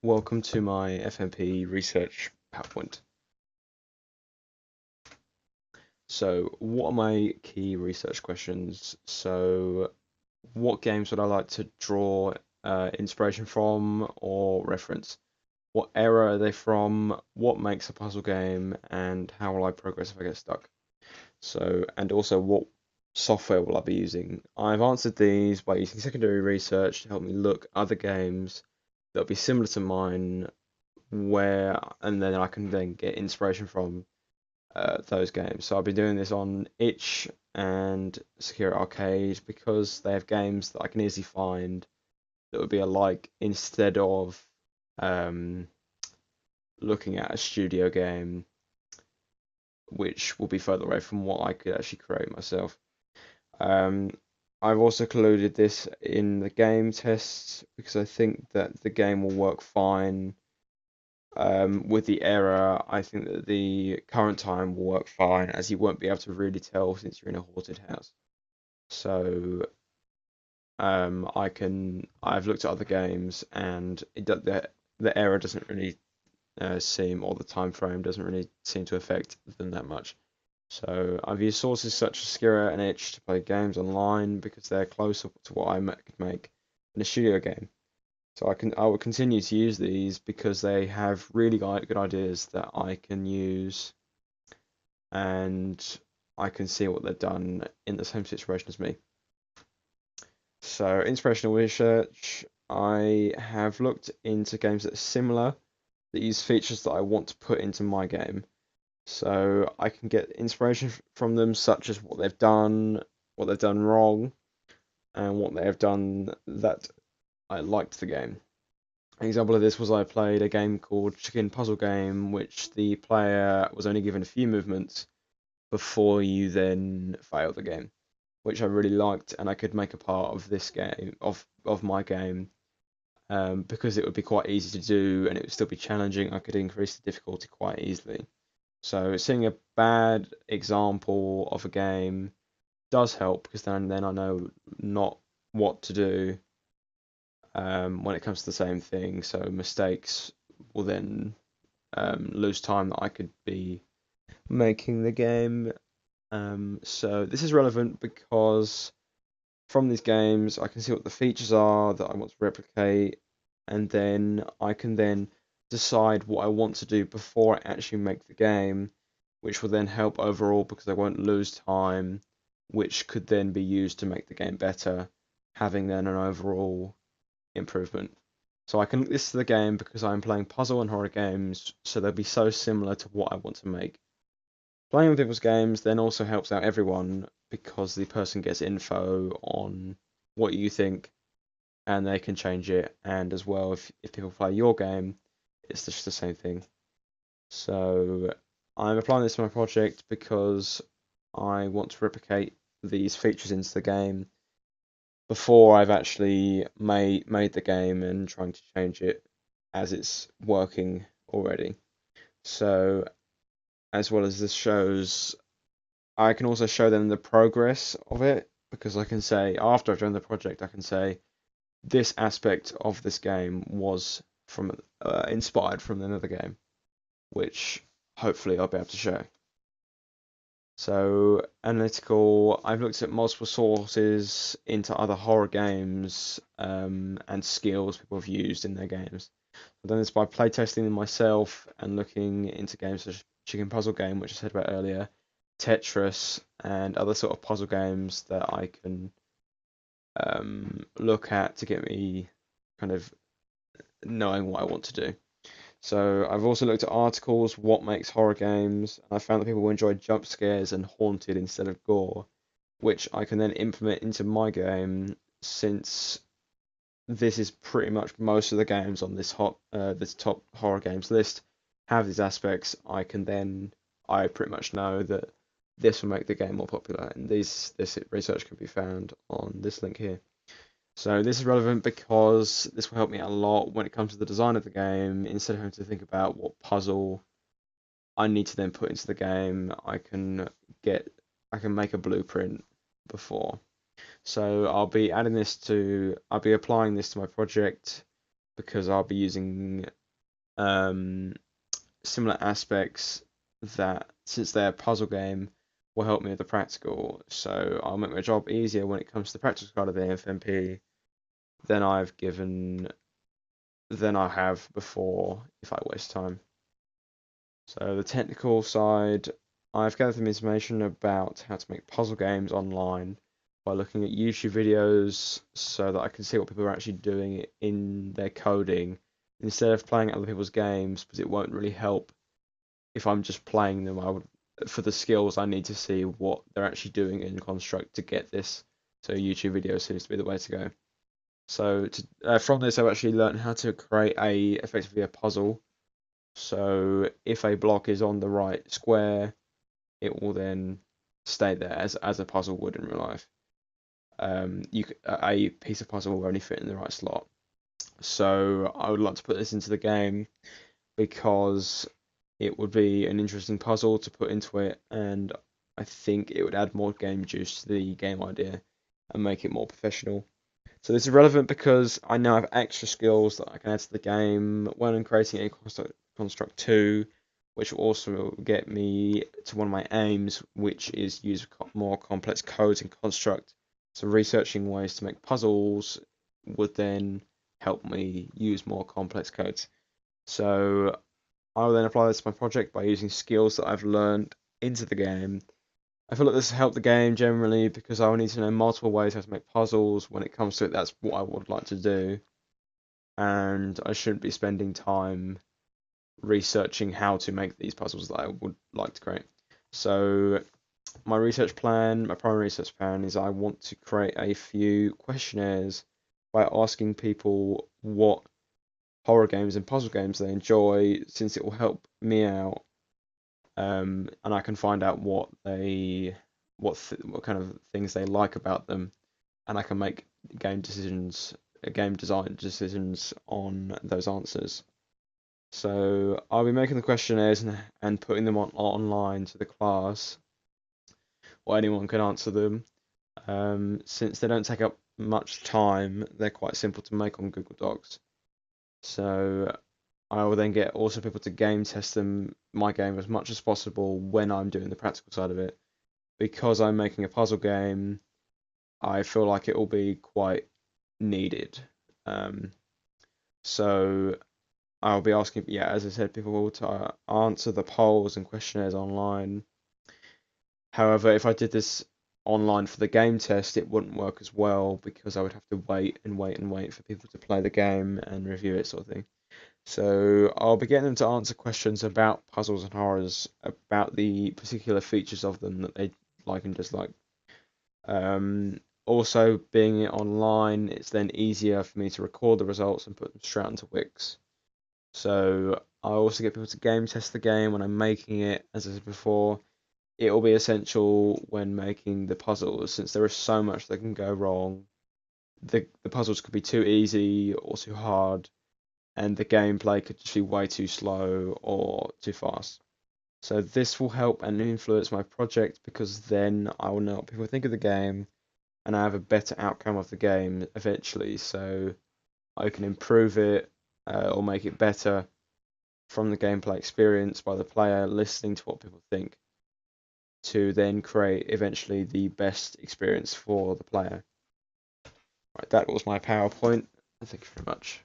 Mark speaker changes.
Speaker 1: Welcome to my FMP Research Powerpoint. So, what are my key research questions? So, what games would I like to draw inspiration from or reference? What era are they from? What makes a puzzle game? And how will I progress if I get stuck? So, and also, what software will I be using? I've answered these by using secondary research to help me look other games that'll be similar to mine where and then I can then get inspiration from those games. So I've been doing this on Itch and Secure Arcade because they have games that I can easily find that would be alike instead of um, looking at a studio game which will be further away from what I could actually create myself. Um, I've also included this in the game tests because I think that the game will work fine. With the error, I think that the current time will work fine, as you won't be able to really tell since you're in a haunted house. So I've looked at other games, and the error doesn't really seem, or the time frame doesn't really seem to affect them that much. So I've used sources such as Skira and Itch to play games online because they're closer to what could make in a studio game. So I will continue to use these because they have really good ideas that I can use, and I can see what they've done in the same situation as me. So inspirational research, I have looked into games that are similar that use features that I want to put into my game. So I can get inspiration from them, such as what they've done wrong, and what they have done that I liked the game. An example of this was I played a game called Chicken Puzzle Game, which the player was only given a few movements before you then fail the game, which I really liked, and I could make a part of this game of my game because it would be quite easy to do, and it would still be challenging. I could increase the difficulty quite easily. So seeing a bad example of a game does help because then I know not what to do when it comes to the same thing. So mistakes will then lose time that I could be making the game. So this is relevant because from these games I can see what the features are that I want to replicate, and then I can then decide what I want to do before I actually make the game, which will then help overall because I won't lose time, which could then be used to make the game better, having then an overall improvement. So I can list the game because I'm playing puzzle and horror games, so they'll be so similar to what I want to make. Playing with people's games then also helps out everyone because the person gets info on what you think and they can change it. And as well, if people play your game, it's just the same thing. So I'm applying this to my project because I want to replicate these features into the game before I've actually made the game and trying to change it as it's working already. So as well as this shows, I can also show them the progress of it because I can say after I've done the project, I can say this aspect of this game was from inspired from another game, which hopefully I'll be able to show. So analytical, I've looked at multiple sources into other horror games and skills people have used in their games. I've done this by playtesting them myself and looking into games such as Chicken Puzzle Game, which I said about earlier, Tetris, and other sort of puzzle games that I can look at to get me kind of knowing what I want to do. So I've also looked at articles, what makes horror games, and I found that people enjoy jump scares and haunted instead of gore, which I can then implement into my game since this is pretty much most of the games on this top horror games list have these aspects. I pretty much know that this will make the game more popular, and this research can be found on this link here. So this is relevant because this will help me out a lot when it comes to the design of the game. Instead of having to think about what puzzle I need to then put into the game, get I can make a blueprint before. So I'll be applying this to my project because I'll be using similar aspects that, since they're a puzzle game, will help me with the practical. So I'll make my job easier when it comes to the practical side of the FMP than than I have before if I waste time. So the technical side, I've gathered some information about how to make puzzle games online by looking at YouTube videos so that I can see what people are actually doing in their coding instead of playing other people's games, because it won't really help if I'm just playing them. For the skills, I need to see what they're actually doing in Construct to get this. So YouTube video seems to be the way to go. So from this, I've actually learned how to create effectively a puzzle. So if a block is on the right square, it will then stay there as a puzzle would in real life. A piece of puzzle will only fit in the right slot. So I would like to put this into the game because it would be an interesting puzzle to put into it, and I think it would add more game juice to the game idea and make it more professional. So this is relevant because I now have extra skills that I can add to the game when I'm creating a Construct 2, which will also get me to one of my aims, which is use more complex codes in Construct. So researching ways to make puzzles would then help me use more complex codes. So I will then apply this to my project by using skills that I've learned into the game. I feel like this will help the game generally because I will need to know multiple ways how to make puzzles. When it comes to it, that's what I would like to do. And I shouldn't be spending time researching how to make these puzzles that I would like to create. So my primary research plan is I want to create a few questionnaires by asking people what horror games and puzzle games they enjoy, since it will help me out, and I can find out what kind of things they like about them, and I can make game design decisions on those answers. So I'll be making the questionnaires and putting them online to the class, or anyone can answer them. Since they don't take up much time, they're quite simple to make on Google Docs. So I will then get also people to game test my game as much as possible when I'm doing the practical side of it. Because I'm making a puzzle game, I feel like it will be quite needed. Um, so I'll be asking, yeah, as I said, people to answer the polls and questionnaires online. However, if I did this online for the game test, it wouldn't work as well because I would have to wait and wait and wait for people to play the game and review it, sort of thing. So I'll be getting them to answer questions about puzzles and horrors, about the particular features of them that they like and dislike. Also, being it online, it's then easier for me to record the results and put them straight into Wix. So I also get people to game test the game when I'm making it. As I said before, it will be essential when making the puzzles, since there is so much that can go wrong. The puzzles could be too easy or too hard, and the gameplay could just be way too slow or too fast. So this will help and influence my project because then I will know what people think of the game and I have a better outcome of the game eventually. So I can improve it or make it better from the gameplay experience by the player listening to what people think to then create eventually the best experience for the player. Right, that was my PowerPoint. Thank you very much.